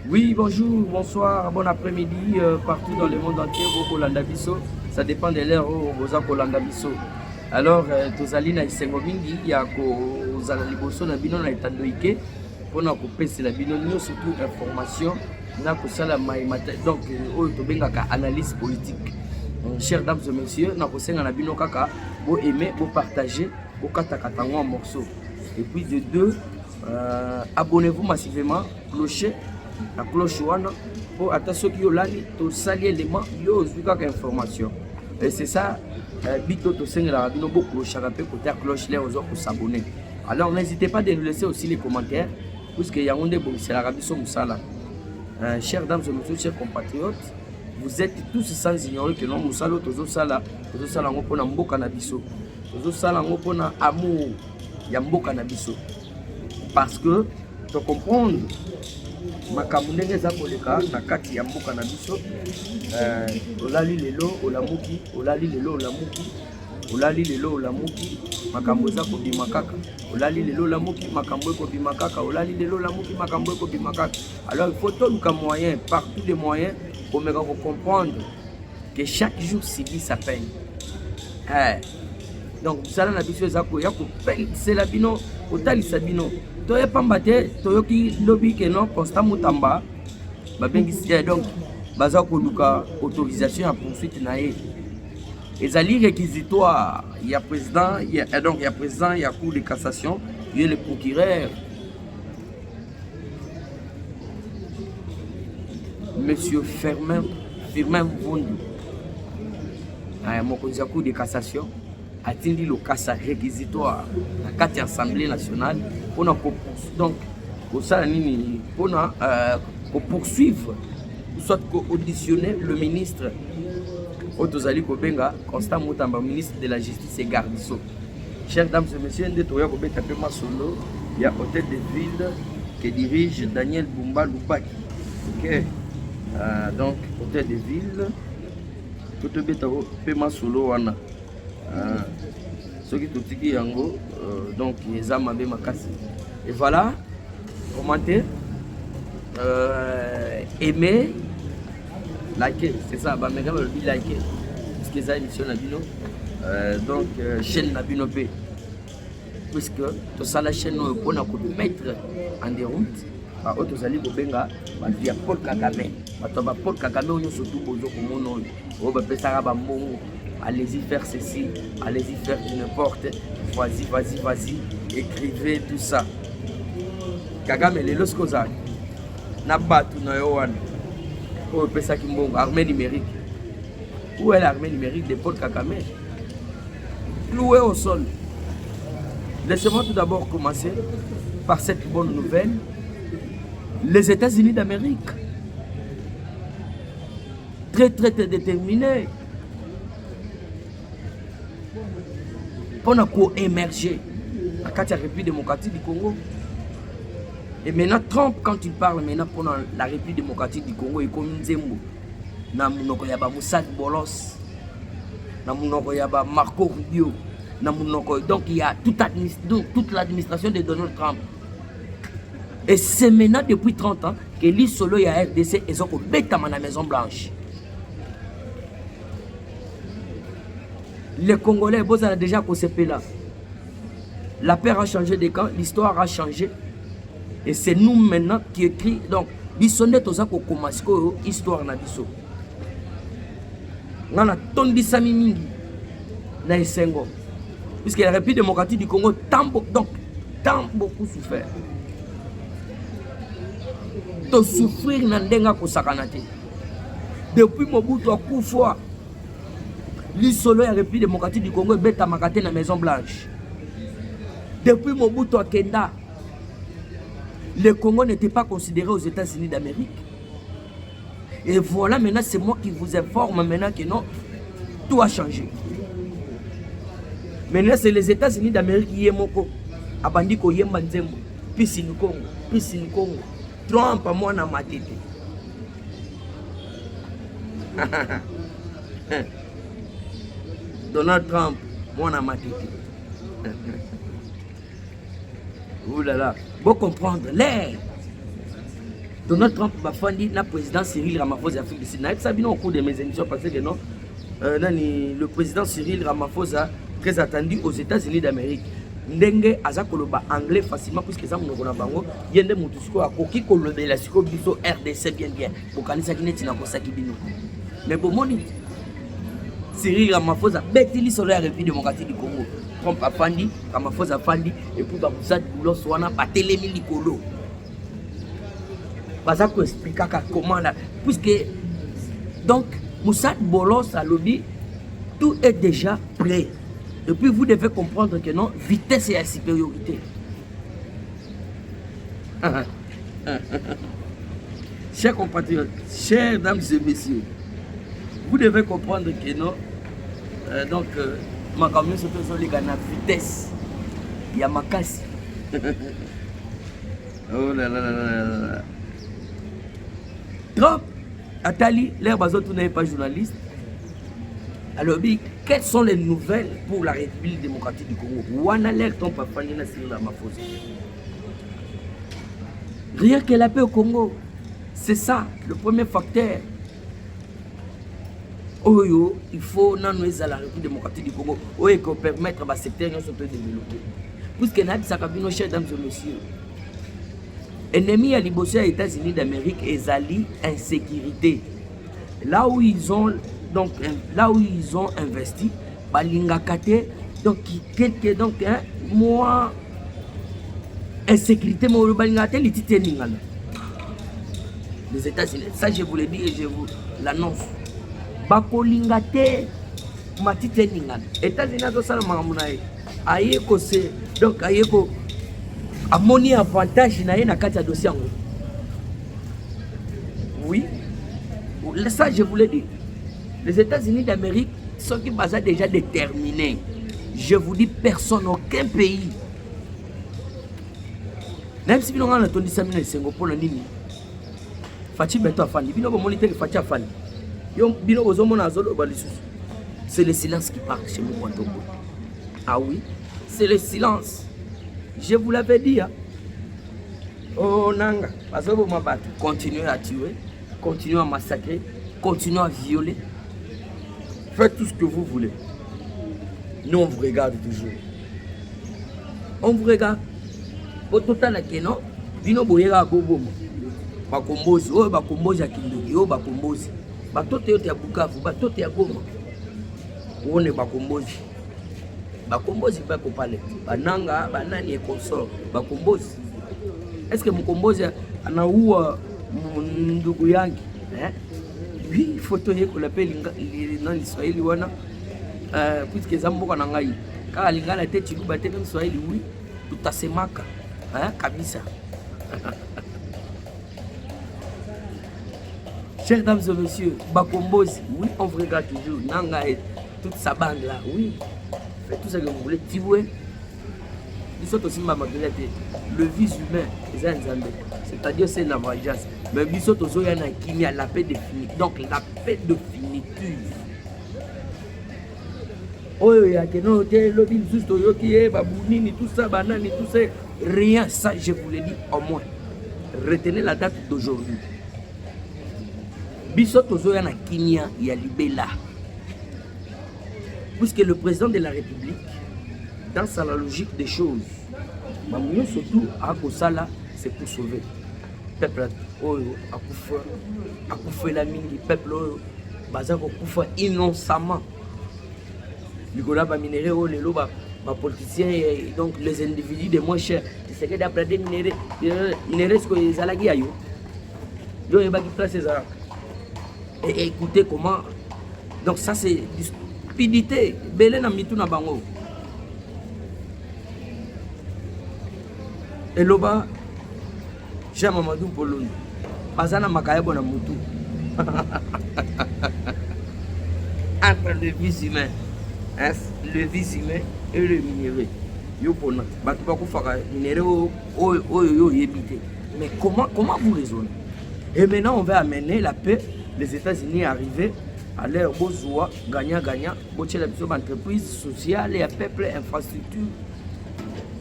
Oui, bonjour, bonsoir, bon après-midi, partout dans le monde entier, Kolanda Biso. Ça dépend de l'heure où vous avez Kolanda Biso. Alors, tozali na isengo mingi ya kozala liboso na bino na etando ike mpona kopesela bino surtout information na kosala maimata donc oyo tobengaka analyse politique. Chers dames et messieurs, na kosenga na bino kaka bo aimer, bo partager, bo katakata en morceaux. Et puis de deux, abonnez-vous massivement, clocher la cloche wana pour attention qui olali to sali élément yo zukaka information. Et c'est ça bito to senga la bino bo cloche rapé côté cloche les aux pour s'abonner. Alors n'hésitez pas de nous laisser aussi les commentaires puisque y a on des bon c'est la rabiso musala. Chers dames et messieurs, chers compatriotes, vous êtes tous sans ignorer que non musalo tozo sala ngo pona mboka na biso. Tozo sala ngo pona amour ya mboka na biso. Parce que tu comprends makambo ndenge eza koleka na kati ya mboka na biso olali lelo olamuki olali lelo olamuki olali lelo olamuki makambo eza kobima kaka olali lelo olamuki makambo ekobima kaka olali lelo olamuki makambo ekobima kaka. Alors il faut toluka moyen par tous les moyens pour me comprendre que chaque jour subit sa peine. Donc sala na biso eza ko ya ko c'est la bino otalisa bino toye pambate toyoki lobi ke non Constant Mutamba babengisi donc baza ko luka autorisation à poursuite na ye ezali réquisitoire il y a président il y a donc il y a président il y a cour de cassation il y a le procureur monsieur Firmin Vondu mokonzi ya cour de cassation attendi le cas réquisitoire na kati Assemblée nationale pour donc pour ça pour poursuivre soit auditionner le ministre Otozali Kobenga Constant Mutamba, ministre de la Justice et Gardiso. Chers dames et messieurs, il y a hôtel de ville que dirige Daniel Bumba Lubaki. Ok, donc hôtel de ville tout le béto paiement solo wana. Ce qui tout dit yango donc les âmes avaient makasi. Et voilà, commentez, aimer, liker, c'est ça, bah mais quand même le liker, parce que ça émission Nabino, donc chaîne Nabino P, puisque tout ça la chaîne on a pu mettre en déroute, bah Otozali Bobenga, bah via Paul Kagame, bah Paul Kagame on est surtout bozo comme on on va passer à Bambongo. Allez-y faire ceci, allez-y faire n'importe, vas-y, écrivez tout ça. Kagame le loskoza, nabatu na yowan, ou pesa kimbongo, armée numérique. Où est l'armée numérique de Paul Kagame? Cloué au sol. Laissez-moi tout d'abord commencer par cette bonne nouvelle. Les États-Unis d'Amérique, très déterminés, pour émerger à la République démocratique du Congo. Et maintenant, Trump, quand il parle maintenant pour la République démocratique du Congo, il est comme Nzembo. Il y a Moussa Bolos, il y a Marco Rubio. Donc il y a toute l'administration de Donald Trump. Et c'est maintenant depuis 30 ans que l'Isolo et la RDC ils ont bêté à la Maison Blanche. Les Congolais, vous avez déjà concepté là. La paix a changé de camp, l'histoire a changé. Et c'est nous maintenant qui écrit. Donc, bisonnet aux ako komasko histoire na biso. On a tondi sami mingi na Esengo. Puisque la République démocratique du Congo tant beaucoup souffert. To souffrir na ndenga ko sakanate. Depuis Mobutu Akufo l'Isolo et la République démocratique du Congo est bête à Makate na Maison Blanche. Depuis Mobutu Akenda, le Congo n'était pas considéré aux États-Unis d'Amérique. Et voilà, maintenant, c'est moi qui vous informe maintenant que non, tout a changé. Maintenant, c'est les États-Unis d'Amérique qui sont Abandiko Yemba Nzembo, Pisi Nkongo, Trump à moi na matete. Donald Trump, moi na matete. Ouh là là, faut comprendre l'air. Donald Trump va faire le président Cyril Ramaphosa d'Afrique du Sud. Ça vient au cours de mes émissions parce que non, le président Cyril Ramaphosa très attendu aux États-Unis d'Amérique. Ndenge aza koloba anglais facilement puisque ça mon na bango yende mutu siko akoki kolobela siko biso RDC bien bokanisa kineti na kosaki bino mais bomoni Cyril Ramaphosa betili solo ya République démocratique du Congo Trump afandi Ramaphosa afandi et puis ba Moussa Boulos wana batelemi likolo baza ko expliquer comment là puisque donc Moussa Boulos a lobby tout est déjà prêt. Et puis vous devez comprendre que non, vitesse et la supériorité. Chers compatriotes, chers dames et messieurs, vous devez comprendre que non, ma camion se fait sur les gars, vitesse, il y a ma casse. Oh là là là là là. Trump, Atali, l'air bazo, tout n'est pas journaliste. Alors, quelles sont les nouvelles pour la République démocratique du Congo? Rien que la paix au Congo, c'est ça, le premier facteur. Oh, il faut nous à la République démocratique du Congo, pour permettre à ce secteur de se développer. Puisque nous avons chers dames et messieurs, ennemis à l'Ibosia aux États-Unis d'Amérique et Zali insécurité. Là où ils ont investi, balingakate donc quelque donc moi insécurité mo balingate lititeningana. Les États-Unis, ça je vous le dis et je vous l'annonce. Bakolingate matiteningana. États-Unis to sala mamunae. Ayeko c'est donc ayeko amoni avantage na na kati ya dossier. Oui. Ça, je vous l'ai dit. Les États-Unis d'Amérique sont qui basent déjà déterminés. Je vous dis, personne, aucun pays. Même si on a entendu ça, Singapour, c'est le silence qui parle chez moi. Ah oui, c'est le silence. Je vous l'avais dit. Oh, Nanga, parce que vous m'abattez. Continuez à tuer. Continuez à massacrer, continuez à violer. Faites tout ce que vous voulez. Nous, on vous regarde toujours. On vous regarde. Au total, non, bino boyera bobomo. Bakombozi, oh bakombozi akindoki, oh bakombozi. Batote yote ya Bukavu, batote ya Goma. On est bakombozi. Bakombozi pas ko parler. Bananga, banani et consort. Bakombozi. Est-ce que mkombozi anaua ndugu yangu oui photo yeko la peli dans l'Israël wana puisque zamboka na ngai ka lingala te chiluba te même Swahili oui tutasemaka kabisa. Chers dames et messieurs, bakombozi oui on vous regarde toujours nanga et toute sa bande là oui faites tout ce que vous voulez tiwé le vice humain c'est-à-dire c'est la vengeance mais la paix définitive donc la paix définitive tout ça banani tout ça rien ça je vous l'ai dit au moins retenez la date d'aujourd'hui biso tozoya na kimia ya libela puisque le président de la République dans sa logique des choses, surtout à Kosala, c'est pour sauver. Peuple, a la mine, peuple, a innocemment. Nicolas va minérer, les politiciens, donc les individus de moins chers. C'est que d'après des minéraux, ce que les alagis aillent. Donc, il va placer ça. Et écoutez comment. Donc, ça, c'est stupidité. Belé na mitou na bango. Eloba, Jean Mamadou Pologne, Bazana Makayabo na Moutou. Entre le vice humain, et le minéré. Yopona, Batubakou Faka, minéré, mais comment vous raisonnez? Et maintenant, on va amener la paix, les États-Unis arriver à leur besoin, gagnant-gagnant, pour les entreprises sociales et à peuple, infrastructure.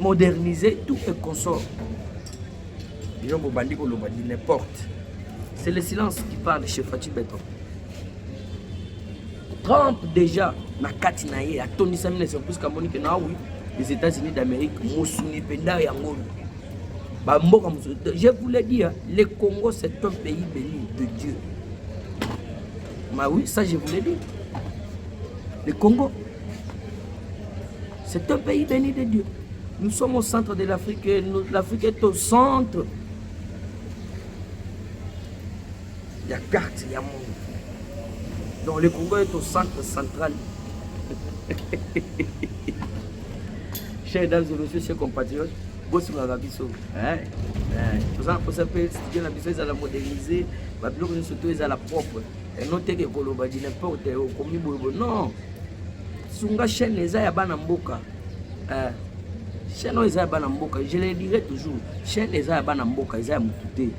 Moderniser tout et consort. N'importe. C'est le silence qui parle chez Fatih Beton. Trump déjà, na kati na ye, a Tony Samuel, c'est plus qu'à Monique, oui, les États-Unis d'Amérique, Moussuni Penda et Angolo. Je voulais dire, le Congo c'est un pays béni de Dieu. Bah oui, ça je voulais dire. Le Congo, c'est un pays béni de Dieu. Nous sommes au centre de l'Afrique, l'Afrique est au centre. Il y a carte, il y a monde. Donc le Congo est au centre central. Chers dames et messieurs, chers compatriotes, boss na biso. Tout ça pour s'appeler studio na biso, ils allaient moderniser, ba biloko ni surtout ils allaient propre. Et non te que koloba di n'importe où comme bobo. Non. Sunga chaîne eza ya bana mboka. Chaîne eza ya bana mboka, je le dirai toujours. Chaîne eza ya bana mboka, eza ya mututé.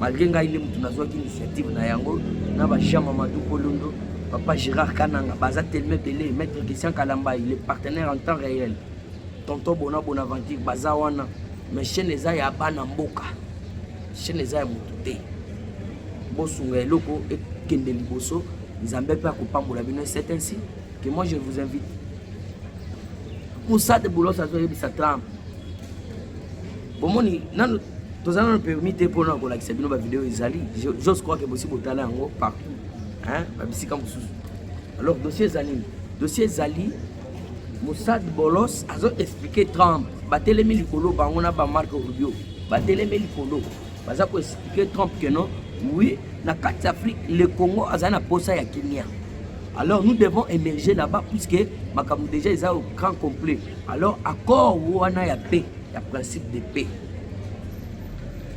Malgré ngai ile mutu nazwa ki initiative na yango na ba Jean Mamadou Kolondo, papa Gérard Kananga, baza tellement belé, maître Christian Kalamba, il est partenaire en temps réel. Tonton Bonaventure baza wana, mais chaîne eza ya bana mboka. Chaîne eza ya mututé. Bosunga eloko et kende liboso, Nzambe pe akopambola bino, c'est ainsi que moi je vous invite. Moussa de Boulos a joué sa trame. Bomoni nan tous en permis pour nous la vidéo vidéo Isali. J'ose croire que possible au talent partout. Hein? Alors dossier Zali, Moussa de Bolos a expliqué Trump. Batele Melikolo, Bangona ba Marco Rubio. Batele Melikolo. Baza ko expliquer Trump que non. Oui, dans quatre Afrique, le Congo a un posa ya Kenya. Alors nous devons émerger là-bas puisque Makamou déjà est au grand complet. Alors accord où on a la paix, il y a principe de paix.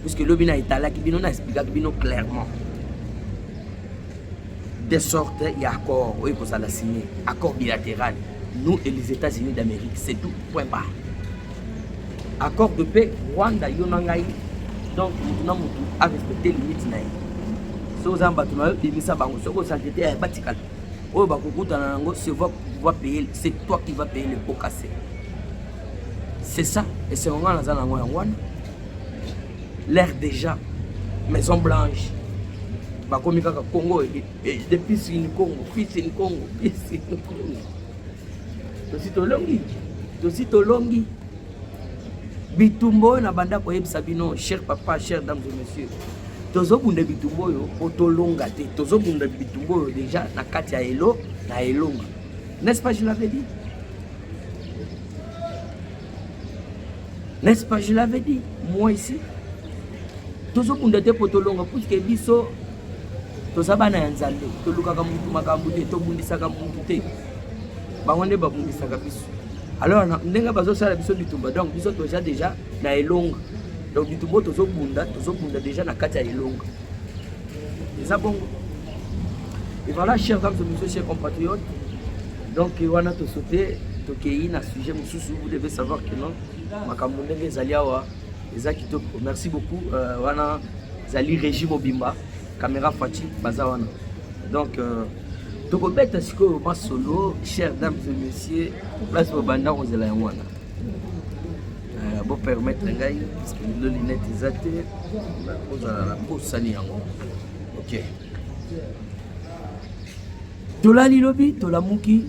Puisque le bina est là qui vient expliquer clairement. De sorte il y a accord, oui, pour ça la signer, accord bilatéral. Nous et les États-Unis d'Amérique, c'est tout. Point barre. Accord de paix, Rwanda, Yonangaï. Donc nous avons à respecter les limites. Si vous avez des ça, vous avez bâtical. C'est toi qui vas payer le pot cassé. C'est ça. Et c'est vraiment l'air déjà. Maison Blanche. Congo. Depuis une Congo. Fils une Congo. Fils une Congo. Dosi Tolongi. Bitumbo na banda ko yebisa bino, cher papa, chers dames et messieurs. Tozo bunda bitumbo yo otolonga te. Tozo bunda bitumbo yo déjà na kati ya elo na elonga. N'est-ce pas je l'avais dit? N'est-ce pas je l'avais dit? Moi ici. Tozo bunda te potolonga puisque biso toza bana ya nzambe. Tolukaka mutu makambu te, tobundisaka mutu te. Bangonde babundisaka biso. Alors, ndenge bazosala biso bitumba donc biso déjà na elonga. Donc bitumbo tozobunda déjà na kati ya elonga. C'est bon. Et voilà, chers dames et messieurs, chers compatriotes. Donc wana to sauter to kei na sujet mususu, vous devez savoir que non makambo ndenge ezali awa eza kitoko. Merci beaucoup wana zali régime obimba caméra Fati baza wana. Donc Tokobeta siko ma solo, chers dames et messieurs, place au banda on zela yangwana. Bon permettre ngai parce que le lunette ezate on za la posani yango. OK. Tolali lobi tolamuki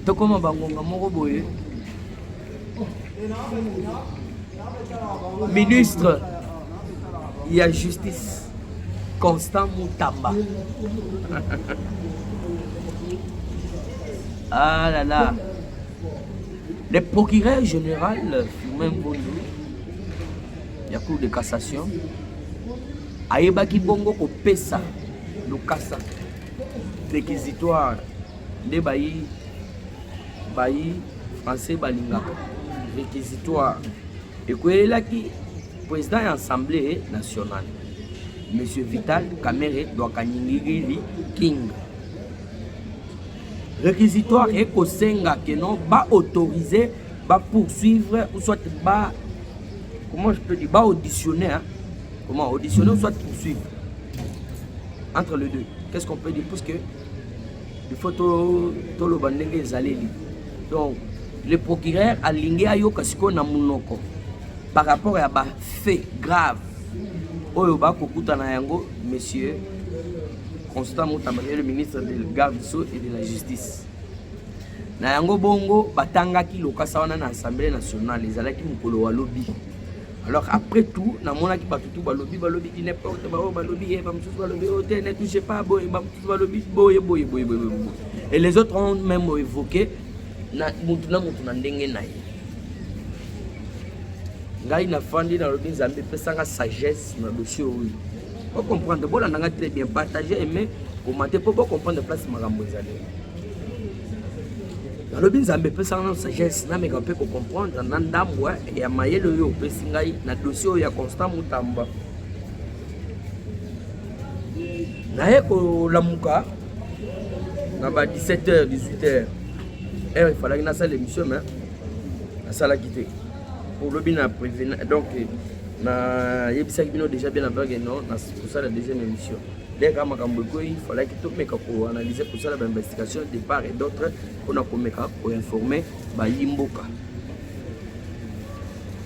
tokoma bangonga moko boye. Ministre il y a justice Constant Moutamba. Ah là là. Le procureur général Firmin Mbondo, il y a cour de cassation. Ayebaki bongo ko pesa lokasa réquisitoire de bayi français balinga réquisitoire et koyelaki président de l'Assemblée nationale Monsieur Vital Kamere Douakanyingiri King. Réquisitoire et Kosenga que non pas autorisé, pas poursuivre ou soit pas comment je peux dire pas auditionner hein? Comment auditionner ou soit poursuivre entre les deux. Qu'est-ce qu'on peut dire parce que il faut tout le bandenge ezaleli. Donc le procureur a lingé ayo kasiko na munoko par rapport à ba fait grave oyo bakokuta na yango monsieur Constant Mutamba, le ministre de garde et de la justice. Na yango bongo batangaki lokasa wana na Assemblée nationale ezalaki mukolo wa lobby. Alors après tout na monaki batutu ba lobby qui n'importe ba lobby ba msusu ba lobby ne touchez pas boy ba msusu ba lobby boy. Et les autres ont même évoqué na mutu na ndenge na ye. Ngai na fandi na lobby Nzambe pesanga sagesse na dossier oyo. Pour comprendre, bon, on a très bien partagé, mais commenter pour comprendre la place de Marambo. Dans le bin, peut ça sagesse, mais on peut comprendre, Nandamwa et à Maye le yo, Pessingaï, na dossier il y a Constant Mutamba. Naeko Lamuka, na 17h, 18h. Il fallait que salle l'émission, mais la salle a quitté. Pour le bin à prévenir, donc. Na yebisa kibino déjà bien avant non na pour ça la deuxième émission dès que makambo ko il fallait que tout meka ko analyser pour ça l'investigation de part et d'autre on a comme meka pour informer ba yimboka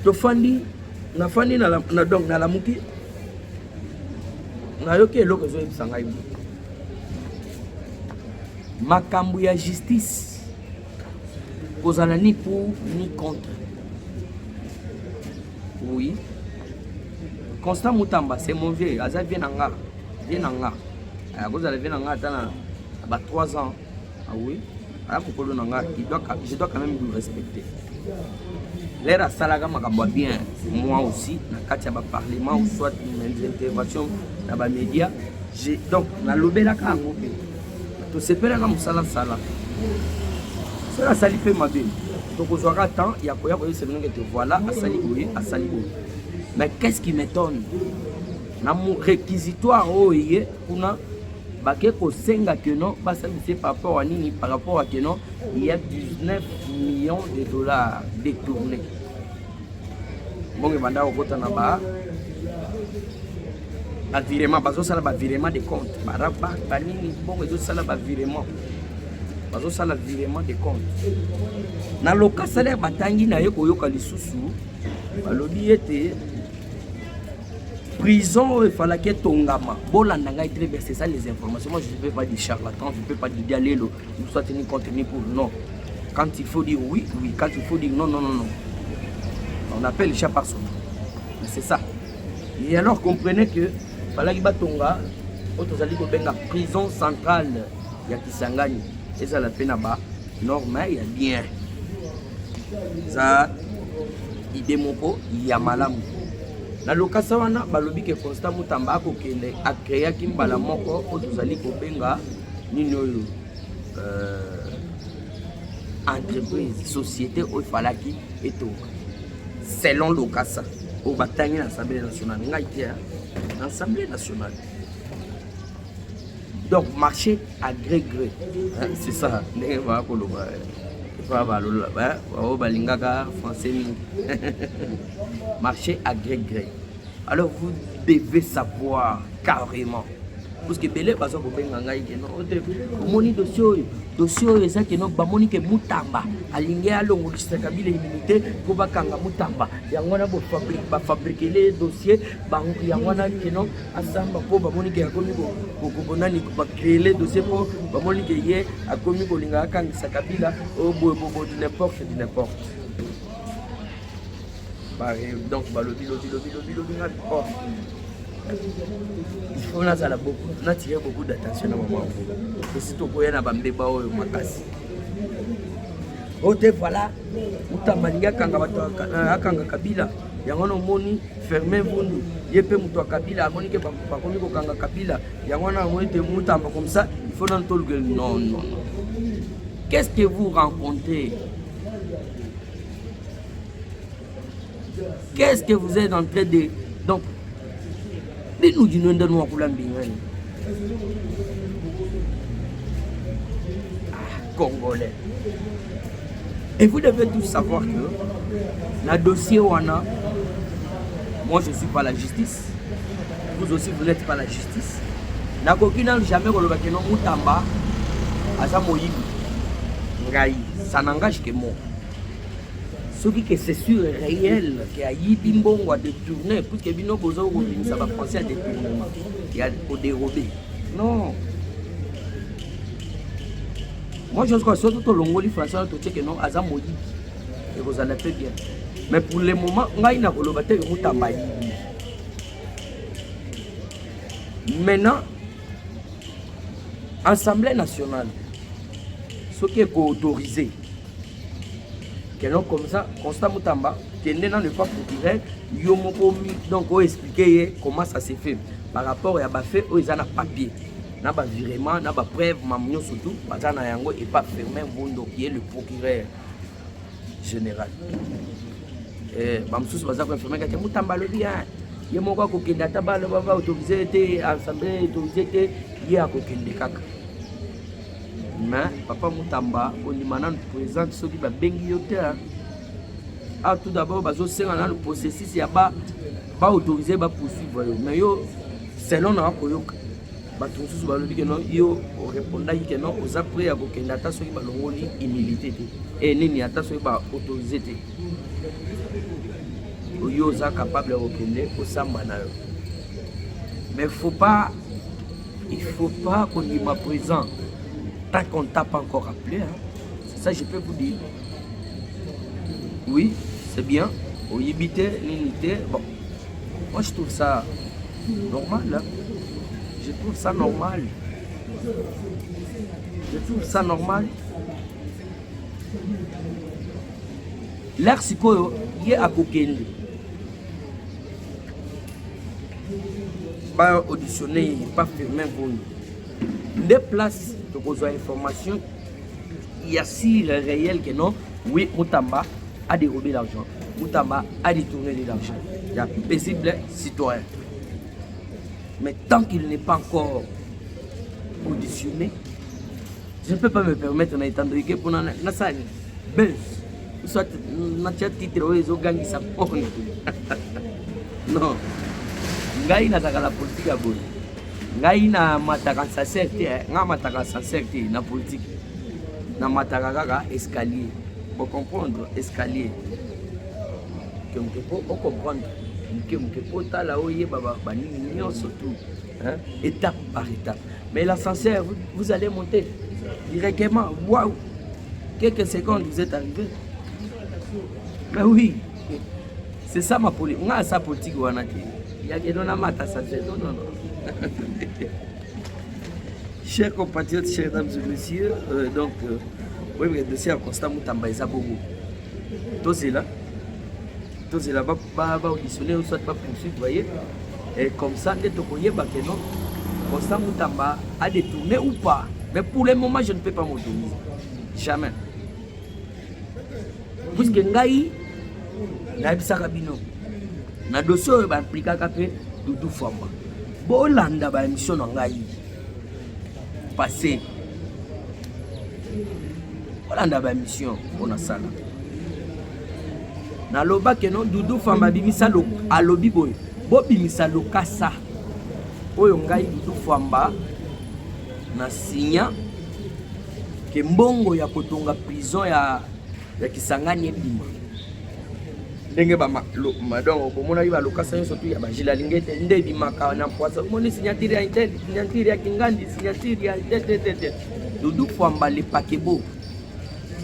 to fandi na donc na lamuki na yoke eloko zo yebisa ngai makambo ya justice kozala ni pour ni contre. Oui, Constant Mutamba, c'est mon vieux. Aza vient en gars. Vient en gars. Vous allez venir en gars à 3 ans. Ah oui. Je dois quand même vous respecter. L'air à Salaga m'a bien. Moi aussi, dans le parlement ou soit une intervention dans les médias. Donc, dans le lobby, tout se fait là comme ça. Ça, ça lui fait ma vie. Donc, on aura temps, il y a quoi que c'est que voilà, à Saliboué, à Saliboué. Mais qu'est-ce qui m'étonne? Dans mon réquisitoire, on a que non, par rapport à Nini, par rapport à que non, il y a 19 millions de dollars détournés. Bon, il va virement, parce que ça va virement des comptes. Bon, ça va virement. Parce que ça va virement des comptes. Dans le cas, ça va batangi na yoko yoka lisusu. Balobi était prison, il fallait que Tongama. Bon, là, c'est ça les informations. Moi, je ne peux pas dire charlatan, je ne peux pas dire aller nous soit tenir compte pour non. Quand il faut dire oui, oui. Quand il faut dire non, non, non, non. On appelle le chat par son nom. C'est ça. Et alors, comprenez que fallait que Tonga, la prison centrale, il y a Kisangani. Et ça, la peine là-bas, normal, il y a bien. Ça, il démoko, il y a malam. Na lokasa wana balobi ke Constant Mutamba ko kende a créer kimbala moko o tozali ko benga nini oyo entreprise société o falaki eto selon lokasa o batangi na Assemblée nationale ngai tia na Assemblée nationale. Donc marché à gré c'est ça ne va ko lo français. Marché à gré. Alors vous devez savoir carrément. Parce que Belé, par exemple, vous avez dossier ça que nous bamoni que Mutamba alingia longo Kabila immunité pour bakanga Mutamba yangwana bo fabriquer les dossiers yangwana que non asamba pour bamoni que akomi ko bonani ko créer les dossiers pour bamoni que yé akomi ko linga kanga Kabila au bo n'importe donc lobby il faut attirer beaucoup d'attention à maman. Et si tu peux y avoir un bébé, voilà, Mutamalinga Kanga Kabila, Yangono Moni, fermez vous, Yepe Moutoua Kabila, Monique Pakomiko Kanga Kabila, Yangona Moïte Moutamba comme ça, il faut dans tout le non. Qu'est-ce que vous rencontrez? Qu'est-ce que vous êtes en train de. Donc, nous disons de nous Congolais. Et vous devez tous savoir que le dossier Wana, moi je ne suis pas la justice, vous aussi vous n'êtes pas la justice. Na kokina jamais kolobaki no Mutamba aza moyibi. Ngai, ça n'engage que moi. Ce qui c'est sûr réel, qui a eu des bons à détourner, puisque bino bozo ou ça va penser à détournement, il y a au dérober. Non. Moi je crois surtout au Longoli François tout que non Azam Modi et vous allez très bien. Mais pour le moment, ngai na kolobate mutamba. Maintenant, Assemblée nationale, ce qui est autorisé, comme ça, Constant Moutamba, qui n'est pas procureur, donc on expliquer comment ça s'est fait par rapport à fait aux ana papier, n'a pas virement, n'a pas preuve, mamio surtout, bazana yango et pas fermé Bondo qui est le procureur général. Et mamsous baza confirmer que Moutamba le bien, il y a mon quoi qui n'a pas autorisé, assemblée autorisée, il y a kokende kaka. Mais papa Moutamba, on y maintenant présente ceux qui va bengi ah tout d'abord bazo senga le processus ya ba autorisé ba poursuivre mais yo selon na koyoka ba tout sous ba lobi que non yo répondait que non aux après ya kokenda ta ceux qui ba longoli humilité et nini ata ceux qui ba autorisé te yo za capable de kokende au samba na yo. Mais il faut pas qu'on y m'a présent tant qu'on t'a pas encore appelé, hein. C'est ça je peux vous dire. Oui, c'est bien. Au yébité, l'unité, bon. Moi je trouve ça normal, hein. Je trouve ça normal. Je trouve ça normal. L'air sikoyo, y a à Kokende. Pas auditionné, pas fermé pour nous. Des places de besoin d'information, il y a si le réel que non, oui, Moutamba a dérobé l'argent. Moutamba a détourné l'argent. Il y a paisible citoyen. Mais tant qu'il n'est pas encore auditionné, je ne peux pas me permettre d'étendre que pour la salle, soit notre titre aux gangs ça non. Ngai na la politique à bon. Ngai na mataka sincère, nga mataka sincère na politique. Na mataka escalier. Pour comprendre escalier. Que on peut comprendre. Que on peut ta là oye baba bani surtout, hein, étape par étape. Mais l'ascenseur vous allez monter directement. Waouh. Quelques secondes vous êtes arrivé. Mais oui. C'est ça ma politique. Nga sa politique wana. Il y a des non. Chers compatriotes, chers dames et messieurs, oui, le dossier à Constant Moutamba et Zabogo. Tous est là, pas auditionner ou soit pas poursuivre, vous voyez. Et comme ça, dès que vous voyez, Constant Moutamba a détourné ou pas. Mais pour le moment, je ne peux pas m'autoriser. Jamais. Puisque Ngaï, n'a pas Sarabino. Na dossier ba impliqué que Doudou Famba. Bolanda ba émission ngai passé. Bolanda ba émission on a ça là. Na loba que non Doudou Famba bimisa lo alobi boy. Bo bimisa lo kasa. Oyo ngai Doudou Famba na signa que mbongo ya kotonga prison ya Kisangani ebima. Ndenge ba madongo komona ba lokasa surtout ya bajila lingete ndebi maka na poisa moni signature ya intel signature ya Kingandi signature ya tete Doudou Famba le pakebo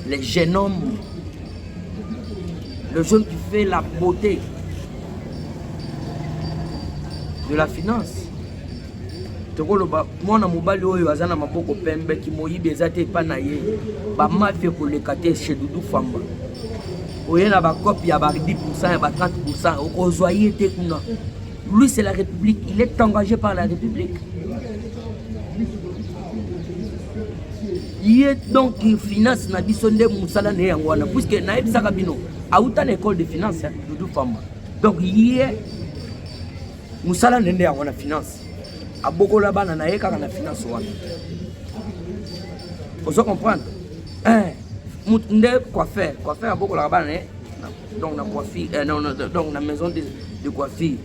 les jeunes hommes le jeune qui fait la beauté de la finance tokolo ba mona mobali oyo azana maboko pembe ki moyibi ezate pa na ye ba mafia ko le kate chez Doudou Famba. Il y a une copie, il y a 10%, il y a 30%. Lui, c'est la République. Il est engagé par la République. Il est donc finance na bisonde musala ne yangwana puisque na ebisa kabino a une école de finance Doudou Famba. Donc il est musala ne yangwana finance. A boko la bana na yeka na finance wana. Vous comprendre? Coiffeur a beaucoup la bas donc la coiffure donc la maison de coiffure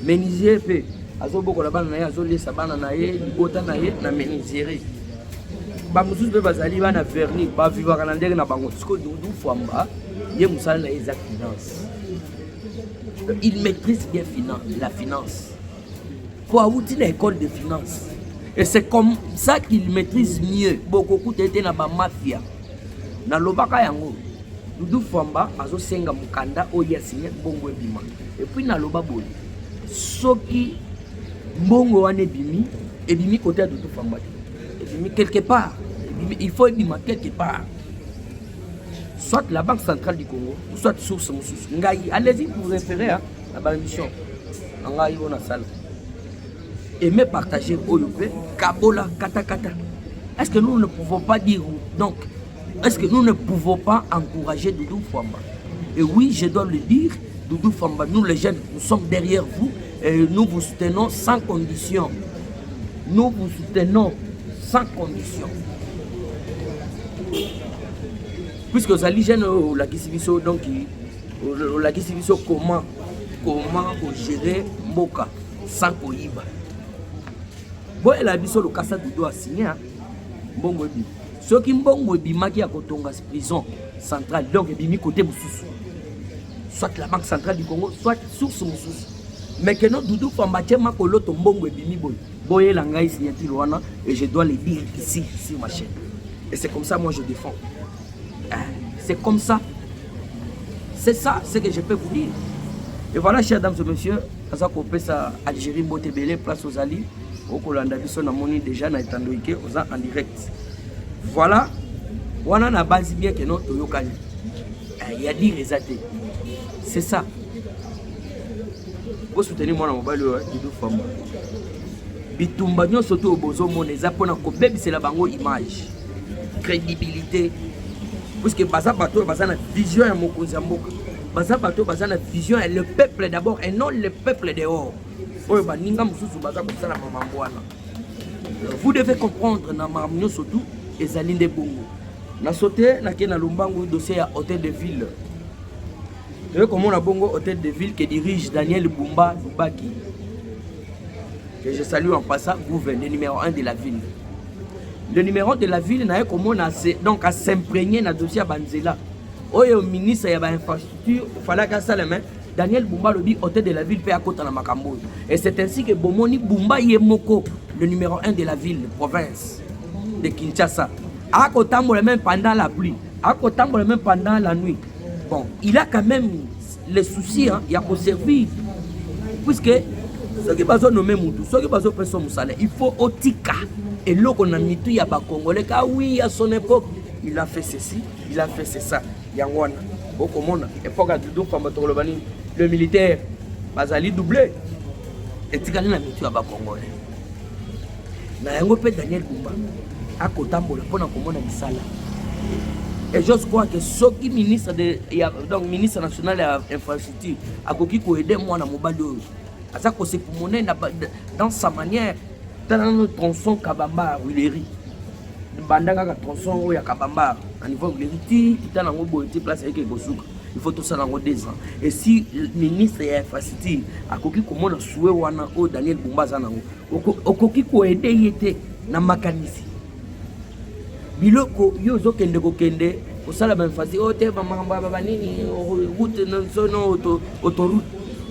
menuisier peu azo beaucoup la bas na azo lesa bana na ye libota na ye na menuiserie ba mususu be bazali bana vernis ba vivre na ndenge na bango siko Doudou Famba ye musala na eza finance. Il maîtrise bien la finance. Pour avoir une école de finance. Et c'est comme ça qu'il maîtrise mieux. Beaucoup d'été na ba mafia. Na lobaka yango. Doudou Famba azo senga mukanda oya signé bongo ebima. Et puis na loba boy. Soki bongo wane bimi ebimi côté de Doudou Famba. Ebimi quelque part. Ebimi, il faut ebima quelque part. Soit la Banque centrale du Congo, soit source Moussous. Allez-y pour vous référer à la mission. Ngai on a salle. Aimer partager Oyopé, Kabola, Kata Kata. Est-ce que nous ne pouvons pas dire donc, est-ce que nous ne pouvons pas encourager Doudou Famba? Et oui, je dois le dire, Doudou Famba, nous les jeunes, nous sommes derrière vous et nous vous soutenons sans condition. Nous vous soutenons sans condition. Puisque vous allez jeunes la Kisibiso, donc la Kisibiso comment gérer Mboka sans Koyiba. Bon, elle a dit sur le casse de doigt signé. Bongo bi. Ceux qui mbongo bi maki à Kotonga prison centrale donc bimi côté Moussous. Soit la Banque centrale du Congo, soit source Moussous. Mais que non Doudou Famba tchema koloto mbongo bimi boy. Boye la ngai signature wana et je dois le dire ici sur ma chaîne. Et c'est comme ça moi je défends. C'est comme ça. C'est ça ce que je peux vous dire. Et voilà, chers dames et messieurs, ça coupe ça Algérie Motebele place aux Ali. Au Kolanda biso na moni déjà na etandoike en direct. Voilà. Wana na base bien que non toyokani. Il y a dire exacté. C'est ça. Vous soutenez moi na mobile Doudou Famba. Bitumba nyo soto bozo moneza pona ko bebisela bango image. Crédibilité. Parce que baza bato baza na vision ya mokonzi ya mboka. Baza bato baza na vision et le peuple d'abord et non le peuple dehors. Vous devez comprendre na maramnyo surtout ezali nde bongo. Na sauté na ke na Lumbangu dossier ya hôtel de ville. Et comme on a bongo hôtel de ville que dirige Daniel Bumba Lubaki. Que je salue en passant gouverneur numéro 1 de la ville. Le numéro 1 de la ville n'a comme on a donc à s'imprégner na dossier Banzela. Oyo ministre ya ba infrastructure fallait qu'à ça les mains. Daniel Bumba le dit hôtel de la ville fait à côté de Makambo. Et c'est ainsi que Bomoni Bumba Yemoko, le numéro 1 de la ville, de province de Kinshasa, a côté même pendant la pluie, a côté même pendant la nuit. Bon, il a quand même les soucis, hein, il a pour servir. Puisque ceux qui sont nommés Moutou, ceux qui sont pressés au salaire, il faut Otika. Et là qu'on a mis tout, il y a pas Congolais, car oui, à son époque, il a fait ceci, il a fait ça. Yangwana. Époque à Doudou Famba Tolobani. Le militaire, Bazali doublé. Et tu as mis à Congolais. Na yango pe Daniel Bumba a kotambola pona komona misala. Et j'ose croire que ce qui ministre donc ministre national de l'infrastructure a koki ko aider moi na mobali oyo. Asa ko se pomoner dans sa manière dans le tronçon Kabamba Willery. Bandanga ka tronçon oyo ya Kabamba à niveau Willery ti kitana ngo boyti place avec Bosuka. Il faut tout ça dans 2 ans. Et si le ministre de l'infrastructure a koki komona souhait wana o Daniel Bumba zanango, okoki ko aider yete na makanisi. Biloko yo zo kende ko kende au sala même fasi o te ba mamba nini route non sono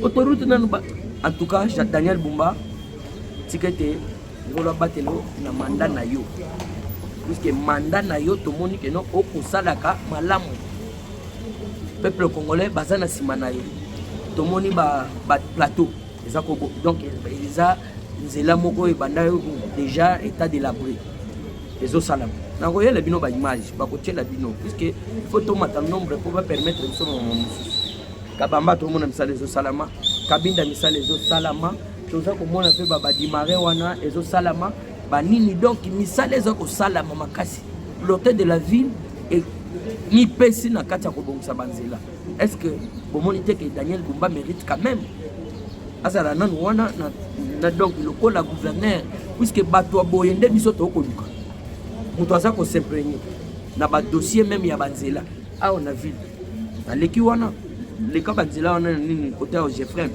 autoroute nan ba. En tout cas, Daniel Bumba tikete ngolo batelo na mandat na yo. Puisque mandat na yo to moni que non o kosalaka malamu. Peuple congolais bazana simanayo to moni ba plateau donc ils a nzela moko e banda déjà état de l'abri les eaux salam na koyela la bino ba image ba kotiela bino puisque il faut to mata nombre pour pas permettre so Kabamba to mona misala les eaux salama Kabinda misala les eaux salama to za ko mona pe ba dimare wana les eaux salama ba nini donc misala les eaux salama makasi l'hôtel de la ville et ni pesi na kati ya kobongisa banzela. Est-ce que bomonite que Daniel Bumba mérite quand même asala nan wana na donc le col la gouverneur puisque bato boyende biso to koluka muto aza ko s'imprégner na ba dossier même ya banzela a on a vu na leki wana le ka banzela wana nini côté au Jeffrey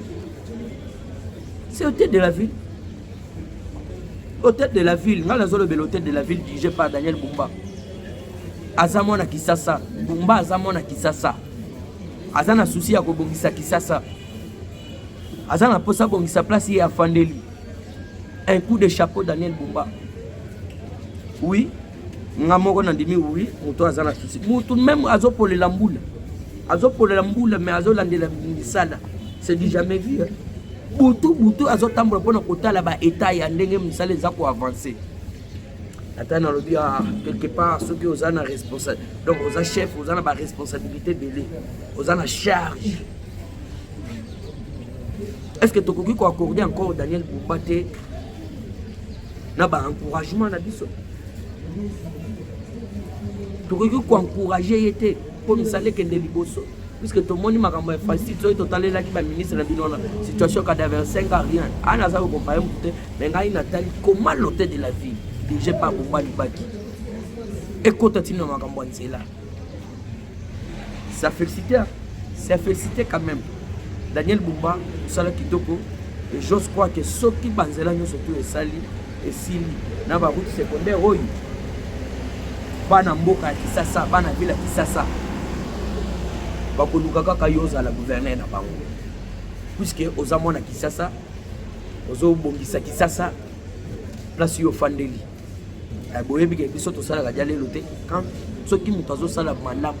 c'est hôtel de la ville. Hôtel de la ville ngala zolo bel hôtel de la ville dirigé par Daniel Bumba. Azamona Kisasa, Bumba Azamona Kisasa. azana souci ya kobongisa Kisasa azana posa bongisa place ya Fandeli. Un coup de chapeau Daniel Bumba. Oui, ngamoko nandimi oui, moto azana souci. Moto même azopole la mboula. Azopole la mboula mais azolande la misala. C'est du jamais vu. Hein? Boutou azotambola pona kotala ba état ya ndenge misala ezako avancer. Attends, on dit quelque part ceux qui ont une responsabilité. Donc, aux chefs, aux ont la responsabilité de l'élève, aux ont la charge. Est-ce que tu as accordé encore Daniel Boubate n'a pas encouragement à biso? Tu as encouragé était pour nous saler que de liboso. Puisque tout le monde m'a fait facile, tu as allé là qui va ministre de la situation cadavre 5 à rien. On a ça au comparer mais il y a comment l'hôtel de la ville. Déjà pas Bumba Lubaki. Écoute, tu n'as pas là. Ça félicité quand même. Daniel Bumba, Sala Kitoko, et j'ose croire que ceux qui banzela nous surtout et Sali et Sili, dans la route secondaire, oui. Bana Mboka Kisasa, Bana Villa Kisasa. Bakonukaka Kayoza la gouverneure na bango. Puisque aux amona Kisasa, aux Bongisa Kisasa, place yo Fandeli. Boyebi ke biso tosala ka diale lote quand soki mutu azosala malamu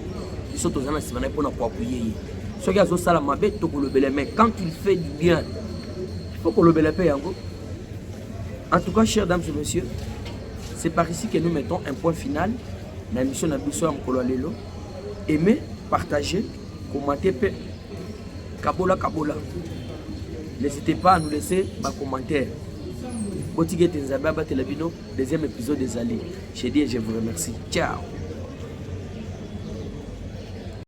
biso tozana simana pona kwa appuyer soki azosala mabe tokolobela mais quand il fait du bien il faut kolobela pe yango. En tout cas, chers dames et messieurs, c'est par ici que nous mettons un point final dans l'émission de biso Mkolo Lelo. Aimez, partagez, commentez pe kabola. N'hésitez pas à nous laisser vos commentaires. Deuxième épisode des Alliés. Je dis et je vous remercie. Ciao.